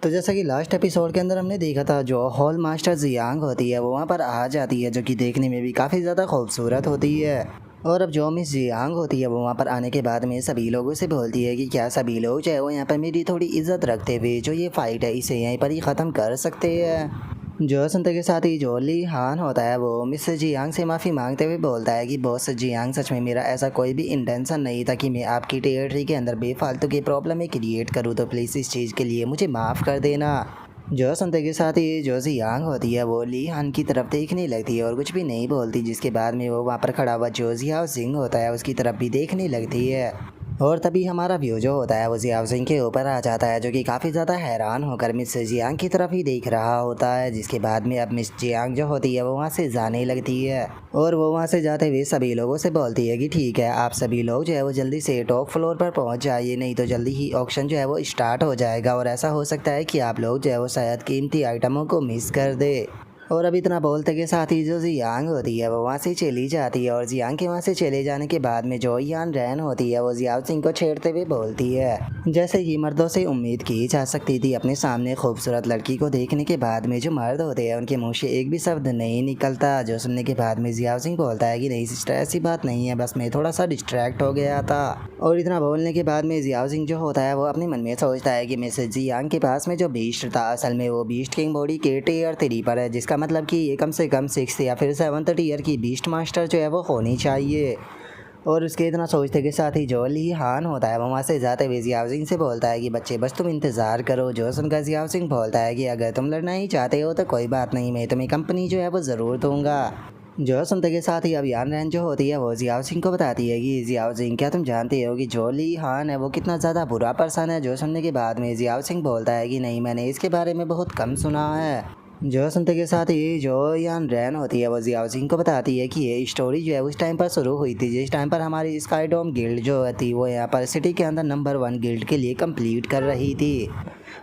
तो जैसा कि लास्ट एपिसोड के अंदर हमने देखा था, जो हॉल मास्टर जियांग होती है वो वहाँ पर आ जाती है, जो कि देखने में भी काफ़ी ज़्यादा खूबसूरत होती है। और अब जो मिस जियांग होती है वो वहाँ पर आने के बाद में सभी लोगों से बोलती है कि क्या सभी लोग जो है वो यहाँ पर मेरी थोड़ी इज्जत रखते हुए जो ये फाइट है इसे यहीं पर ही ख़त्म कर सकते हैं। जो सुनते के साथ ही जो ली हान होता है वो मिस जियांग से माफ़ी मांगते हुए बोलता है कि बॉस जियांग, सच में मेरा ऐसा कोई भी इंटेंशन नहीं था कि मैं आपकी टेरिटरी के अंदर बेफालतू की प्रॉब्लम क्रिएट करूँ, तो प्लीज़ इस चीज़ के लिए मुझे माफ़ कर देना। जो सुनते के साथ ही जो जियांग होती है वो ली हान की तरफ देखने लगती है और कुछ भी नहीं बोलती, जिसके बाद में वो वहाँ पर खड़ा हुआ जो जियाओ सिंह होता है उसकी तरफ भी देखने लगती है। और तभी हमारा व्यू जो होता है वो जियाओ सिंह के ऊपर आ जाता है, जो कि काफ़ी ज़्यादा हैरान होकर मिस जियांग की तरफ ही देख रहा होता है। जिसके बाद में अब मिस जियांग जो होती है वो वहाँ से जाने लगती है और वो वहाँ से जाते हुए सभी लोगों से बोलती है कि ठीक है, आप सभी लोग जो है वो जल्दी से टॉप फ्लोर पर पहुँच जाइए, नहीं तो जल्दी ही ऑक्शन जो है वो स्टार्ट हो जाएगा और ऐसा हो सकता है कि आप लोग जो है वो शायद कीमती आइटमों को मिस कर दे। और अब इतना बोलते के साथ ही जो जियांग होती है वो वहाँ से चली जाती है और जियांग के वहाँ से चले जाने के बाद में जो यान रैन होती है वो जियाओ सिंह को छेड़ते हुए बोलती है, जैसे कि मर्दों से उम्मीद की जा सकती थी, अपने सामने खूबसूरत लड़की को देखने के बाद में जो मर्द होते हैं उनके मुँह से एक भी शब्द नहीं निकलता। जो सुनने के बाद में जियाओ सिंह बोलता है कि नहीं सिस्टर, ऐसी बात नहीं है, बस मैं थोड़ा सा डिस्ट्रैक्ट हो गया था। और इतना बोलने के बाद में जियाओ सिंह जो होता है वो अपने मन में सोचता है कि मिसेस जियांग के पास में जो बीस्ट था असल में वो बीस्ट किंग बॉडी के टियर 3 पर है, जिसका मतलब कि ये कम से कम 6 या फिर 7th टियर की बीस्ट मास्टर जो है वो होनी चाहिए। और उसके इतना सोचते के साथ ही जो ली हान होता है वो वहाँ से जाते हुए जियाओ सिंह से बोलता है कि बच्चे बस तुम इंतज़ार करो। जो सुनकर जियाओ सिंह बोलता है कि अगर तुम लड़ना ही चाहते हो तो कोई बात नहीं, मैं तुम्हें कंपनी जो है वो ज़रूर दूंगा। जो सुनते के साथ ही अब यान रैन जो होती है वो जियाओ सिंह को बताती है कि जियाओ सिंह, क्या तुम जानते हो कि जो ली हान है वो कितना ज़्यादा बुरा पर्सन है। जो सुनने के बाद में जियाओ सिंह बोलता है कि नहीं, मैंने इसके बारे में बहुत कम सुना है। जो सुनते के साथ ही जो यान रैन होती है वो जियाओ सिंह को बताती है कि ये स्टोरी जो है उस टाइम पर शुरू हुई थी जिस टाइम पर हमारी स्काईडोम गिल्ड जो थी वो यहाँ पर सिटी के अंदर नंबर 1 गिल्ड के लिए कंप्लीट कर रही थी।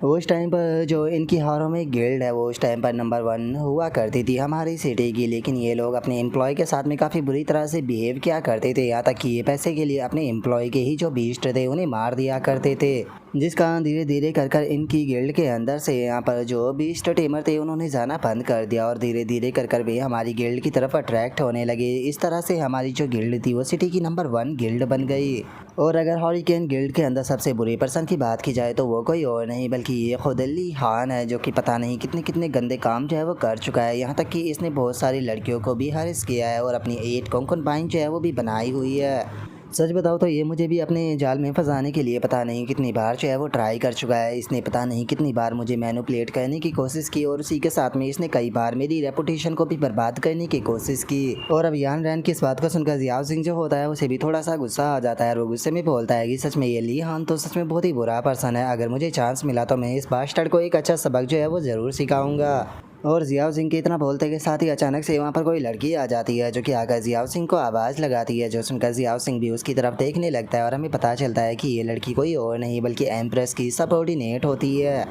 उस टाइम पर जो इनकी हारों में गिल्ड है वो उस टाइम पर नंबर 1 हुआ करती थी हमारी सिटी की, लेकिन ये लोग अपने एम्प्लॉय के साथ में काफ़ी बुरी तरह से बिहेव किया करते थे, यहाँ तक कि ये पैसे के लिए अपने एम्प्लॉय के ही जो बीस्ट थे उन्हें मार दिया करते थे। जिस कारण धीरे धीरे कर कर इनकी गिल्ड के अंदर से यहाँ पर जो बीस्ट टेमर थे उन्होंने जाना बंद कर दिया और धीरे धीरे कर कर वे हमारी गिल्ड की तरफ अट्रैक्ट होने लगे। इस तरह से हमारी जो गिल्ड थी वो सिटी की नंबर 1 गिल्ड बन गई। और अगर हॉरिकेन गिल्ड के अंदर सबसे बुरे पर्सन की बात की जाए तो वो कोई और नहीं बल्कि ये खुद ली हान है, जो कि पता नहीं कितने कितने गंदे काम जो है वो कर चुका है। यहाँ तक कि इसने बहुत सारी लड़कियों को भी हरेस किया है और अपनी 8 कॉन्कनबाइन जो है वो भी बनाई हुई है। सच बताओ तो ये मुझे भी अपने जाल में फंसाने के लिए पता नहीं कितनी बार जो है वो ट्राई कर चुका है। इसने पता नहीं कितनी बार मुझे मैनिपुलेट करने की कोशिश की और उसी के साथ में इसने कई बार मेरी रेपुटेशन को भी बर्बाद करने की कोशिश की। और अब यान रैन की इस बात को सुनकर जियाओ सिंह जो होता है उसे भी थोड़ा सा गुस्सा आ जाता है और वो गुस्से में बोलता है कि सच में ये ली हान तो सच में बहुत ही बुरा पर्सन है, अगर मुझे चांस मिला तो मैं इस बास्टर्ड को एक अच्छा सबक जो है वो ज़रूर सिखाऊंगा। और जियाओ सिंह के इतना बोलते के साथ ही अचानक से वहाँ पर कोई लड़की आ जाती है, जो कि आकर जियाओ सिंह को आवाज़ लगाती है। जो सुनकर जियाओ सिंह भी उसकी तरफ देखने लगता है और हमें पता चलता है कि ये लड़की कोई और नहीं बल्कि एम्प्रेस की सबऑर्डिनेट होती है।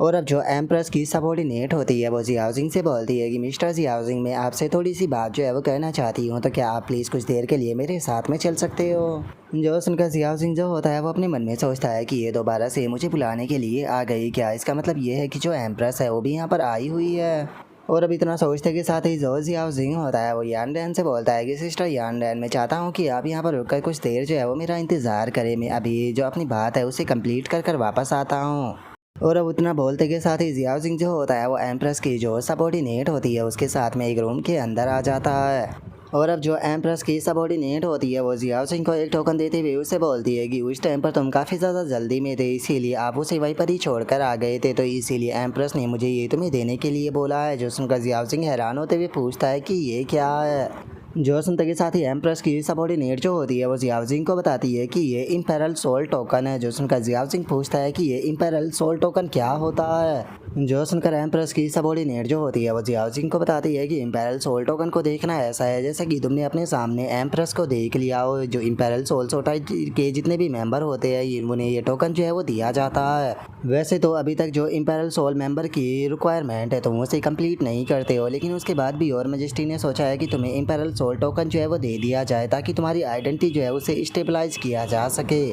और अब जो एम्प्रेस की सबऑर्डिनेट होती है वो जियाओ सिंह से बोलती है कि मिस्टर जियाओ सिंह, मैं आपसे थोड़ी सी बात जो है वो कहना चाहती हूँ, तो क्या आप प्लीज़ कुछ देर के लिए मेरे साथ में चल सकते हो। जो सुनकर जियाओ सिंह जो होता है वो अपने मन में सोचता है कि ये दोबारा से मुझे बुलाने के लिए आ गई क्या, इसका मतलब ये है कि जो एम्प्रेस है वो भी यहाँ पर आई हुई है। और अब इतना सोचते के साथ ही जो जियाओ सिंह होता है वो यान रैन से बोलता है कि सिस्टर यान रैन, मैं चाहता हूँ कि आप यहाँ पर रुककर कुछ देर जो है वो मेरा इंतज़ार करें, मैं अभी जो अपनी बात है उसे कंप्लीट कर कर वापस आता हूँ। और अब उतना बोलते के साथ ही जियाओ सिंह जो होता है वो एम्प्रेस की जो सबऑर्डिनेट होती है उसके साथ में एक रूम के अंदर आ जाता है। और अब जो एम्प्रेस की सबऑर्डिनेट होती है वो जियाओ सिंह को एक टोकन देते हुए उससे बोलती है कि उस टाइम पर तुम काफ़ी ज़्यादा जल्दी में थे, इसीलिए आप उसे वहीं पर ही छोड़कर आ गए थे, तो इसीलिए एम्प्रेस ने मुझे ये तुम्हें देने के लिए बोला है। जो सुनकर जियाओ सिंह हैरान होते हुए पूछता है कि ये क्या है। जो सुनते के साथ ही एम्प्रेस की सबऑर्डिनेट जो होती है वो जियाओ सिंह को बताती है कि ये इम्पेरल सोल टोकन है। जो सुनकर जियाओ सिंह पूछता है कि ये इम्पेरल सोल टोकन क्या होता है। जो सुनकर एम्प्रेस की सबऑर्डिनेट जो होती है वो जियाओ सिंह को बताती है कि इम्पेरल सोल टोकन को देखना ऐसा है जैसे कि तुमने अपने सामने एम्प्रेस को देख लिया हो। जो इम्पेरल सोल सोसाइटी के जितने भी मेंबर होते हैं उन्हें ये टोकन जो है वो दिया जाता है। वैसे तो अभी तक जो इम्पेरल सोल मेंबर की रिक्वायरमेंट है तुम उसे कंप्लीट नहीं करते हो, लेकिन उसके बाद भी और मेजेस्टी ने सोचा है कि तुम्हें इम्पेरल सोल टोकन जो है वो दे दिया जाए ताकि तुम्हारी आइडेंटिटी जो है उसे स्टेबलाइज किया जा सके।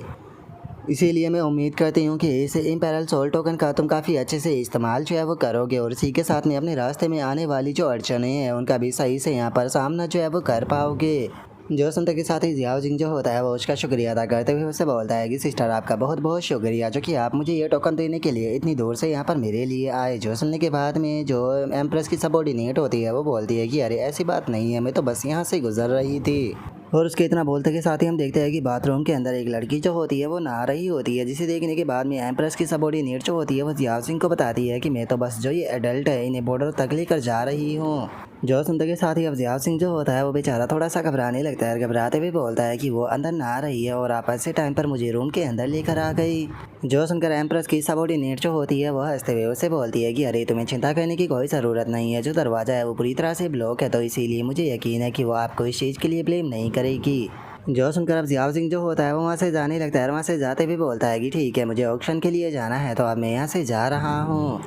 इसीलिए मैं उम्मीद करती हूँ कि इस इम्पेरल सोल टोकन का तुम काफ़ी अच्छे से इस्तेमाल जो है वो करोगे और इसी के साथ में अपने रास्ते में आने वाली जो अड़चनें हैं उनका भी सही से यहाँ पर सामना जो है वो कर पाओगे। जो सुनते के साथ ही जियाओ जिंग जो होता है वो उसका शुक्रिया अदा करते हुए उससे बोलता है कि सिस्टर आपका बहुत बहुत शुक्रिया जो कि आप मुझे ये टोकन देने के लिए इतनी दूर से यहाँ पर मेरे लिए आए। जो सुनने के बाद में जो एम्प्रेस की सबॉर्डिनेट होती है वो बोलती है कि अरे ऐसी बात नहीं है, मैं तो बस यहाँ से गुजर रही थी। और उसके इतना बोलते के साथ ही हम देखते हैं कि बाथरूम के अंदर एक लड़की जो होती है वो नहा रही होती है, जिसे देखने के बाद में एम्प्रेस की सबॉर्डिनेट जो होती है वो जियाओ सिंह को बताती है कि मैं तो बस जो ये एडल्ट है इन्हें बॉर्डर तक लेकर जा रही हूँ। जो सुनते के साथ ही अब जियाओ सिंह जो होता है वो बेचारा थोड़ा सा घबराने लगता है, घबराते हुए बोलता है कि वो अंदर नहा रही है और आप ऐसे टाइम पर मुझे रूम के अंदर लेकर आ गई। जो सुनकर एम्प्रेस की सबॉर्डिनेट जो होती है वह हंसते हुए उससे बोलती है कि अरे तुम्हें चिंता करने की कोई ज़रूरत नहीं है, जो दरवाज़ा है वो पूरी तरह से ब्लॉक है, तो इसीलिए मुझे यकीन है कि वो आपको इस चीज़ के लिए ब्लेम नहीं करेगी। जो सुनकर अब जियाओ सिंह जो होता है वो वहाँ से जाने लगता है और वहाँ से जाते भी बोलता है कि ठीक है, मुझे ऑक्शन के लिए जाना है तो अब मैं यहाँ से जा रहा हूँ।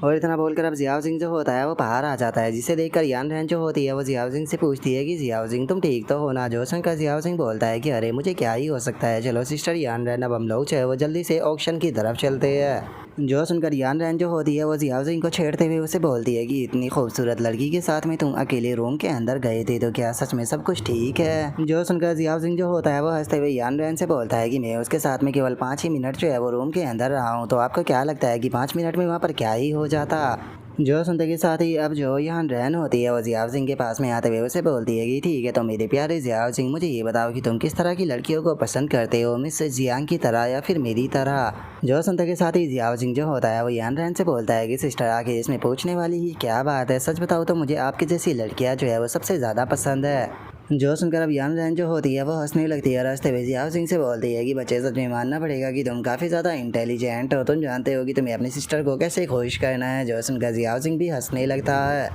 और इतना बोलकर अब जियाओ सिंह जो होता है वो बाहर आ जाता है, जिसे देखकर यान रहन जो होती है वो जियाओ सिंह से पूछती है कि जियाओ सिंह तुम ठीक तो हो ना। जो सुनकर जियाओ सिंह बोलता है कि अरे मुझे क्या ही हो सकता है, चलो सिस्टर यान रहन अब हम लोग जो है वो जल्दी से ऑक्शन की तरफ चलते हैं। जो सुनकर यान रहन जो होती है वो जियाओ सिंह को छेड़ते हुए उसे बोलती है कि इतनी खूबसूरत लड़की के साथ में तुम अकेले रूम के अंदर गए थे, तो क्या सच में सब कुछ ठीक है। जो सुनकर जियाओ सिंह जो होता है वो हंसते हुए यान रहन से बोलता है कि मैं उसके साथ में केवल 5 ही मिनट जो है वो रूम के अंदर रहा हूँ, तो आपको क्या लगता है कि 5 मिनट में वहाँ पर क्या ही हो जाता। जो सुनते के साथ ही अब जो यहाँ रहन होती है वो जियाओ सिंह के पास में आते हुए उसे बोलती है कि ठीक है, तो मेरे प्यारे जियाओ सिंह मुझे ये बताओ कि तुम किस तरह की लड़कियों को पसंद करते हो, मिस जियांग की तरह या फिर मेरी तरह। जो सुनते के साथ ही जियाओ सिंह जो होता है वो यान रहन से बोलता है कि सिस्टर आखिर इसमें पूछने वाली ही क्या बात है, सच बताओ तो मुझे आपकी जैसी लड़कियाँ जो है वो सबसे ज़्यादा पसंद है। जो सुनकर अब यान रहन जो होती है वो हंसने लगती है, रास्ते में जियाओ सिंह से बोलती है कि बच्चे सच में मानना पड़ेगा कि तुम काफ़ी ज़्यादा इंटेलिजेंट हो, तुम जानते हो कि तुम्हें अपनी सिस्टर को कैसे खुश करना है। जो सुनकर जियाओ सिंह भी हंसने लगता है।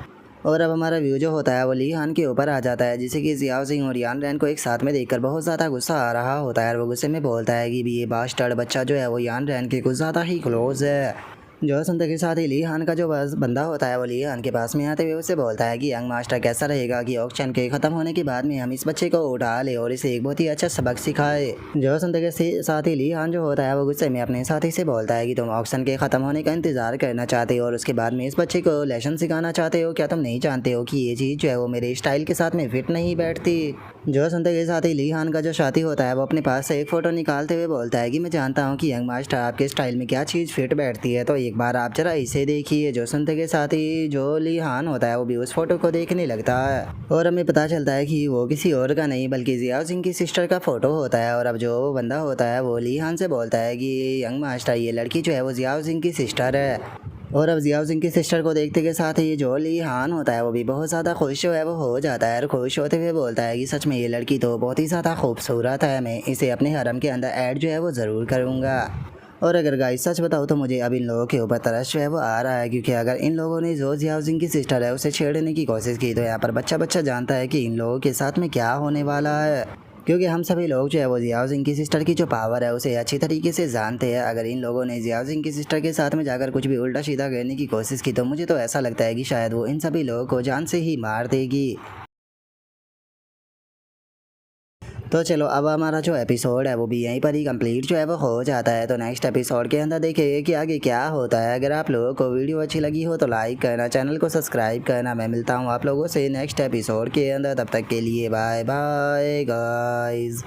और अब हमारा व्यू जो होता है वो ली हान के ऊपर आ जाता है, जिसे कि जियाओ सिंह और यान रहन को एक साथ में देखकर बहुत ज़्यादा गुस्सा आ रहा होता है और वो गुस्से में बोलता है कि ये बास्टर्ड बच्चा जो है वो यान रहन के कुछ ज़्यादा ही क्लोज है। जो सुनते के साथ ही ली हान का जो बंदा होता है वो ली हान के पास में आते हुए उससे बोलता है कि यंग मास्टर कैसा रहेगा कि ऑक्शन के ख़त्म होने के बाद में हम इस बच्चे को उठा ले और इसे एक बहुत ही अच्छा सबक सिखाए। जो सुनते के साथ ही ली हान जो होता है वो गुस्से में अपने साथी से बोलता है कि तुम ऑक्शन के ख़त्म होने का इंतज़ार करना चाहते हो और उसके बाद में इस बच्चे को लेसन सिखाना चाहते हो, क्या तुम नहीं जानते हो कि ये चीज़ जो है वो मेरे स्टाइल के साथ में फिट नहीं बैठती। जो सुनते के साथ ही ली हान का जो साथी होता है वो अपने पास से एक फ़ोटो निकालते हुए बोलता है कि मैं जानता हूँ कि यंग मास्टर आपके स्टाइल में क्या चीज़ फिट बैठती है, तो एक बार आप जरा इसे देखिए। जो सुनते के साथ ही जो ली हान होता है वो भी उस फोटो को देखने लगता है और हमें पता चलता है कि वो किसी और का नहीं बल्कि जियाओ सिंह की सिस्टर का फ़ोटो होता है। और अब जो बंदा होता है वो ली हान से बोलता है कि यंग मास्टर ये लड़की जो है वो जियाओ सिंह की सिस्टर है। और अब जियाओ सिंह की सिस्टर को देखते के साथ ही जो ली हान होता है वो भी बहुत ज़्यादा खुश जो है वो हो जाता है और खुश होते हुए बोलता है कि सच में ये लड़की तो बहुत ही ज़्यादा खूबसूरत है, मैं इसे अपने हरम के अंदर ऐड जो है वो ज़रूर करूँगा। और अगर गाइस सच बताऊँ तो मुझे अब इन लोगों के ऊपर तरस जो है वो आ रहा है, क्योंकि अगर इन लोगों ने जो जियाओ सिंह की सिस्टर है उसे छेड़ने की कोशिश की तो यहाँ पर बच्चा बच्चा जानता है कि इन लोगों के साथ में क्या होने वाला है, क्योंकि हम सभी लोग जो है वो जियाओ सिंह की सिस्टर की जो पावर है उसे अच्छी तरीके से जानते हैं। अगर इन लोगों ने जियाओ सिंह की सिस्टर के साथ में जाकर कुछ भी उल्टा सीधा करने की कोशिश की तो मुझे तो ऐसा लगता है कि शायद वो इन सभी लोगों को जान से ही मार देगी। तो चलो अब हमारा जो एपिसोड है वो भी यहीं पर ही कंप्लीट जो है वो हो जाता है, तो नेक्स्ट एपिसोड के अंदर देखेंगे कि आगे क्या होता है। अगर आप लोगों को वीडियो अच्छी लगी हो तो लाइक करना, चैनल को सब्सक्राइब करना। मैं मिलता हूँ आप लोगों से नेक्स्ट एपिसोड के अंदर, तब तक के लिए बाय बाय गाइस।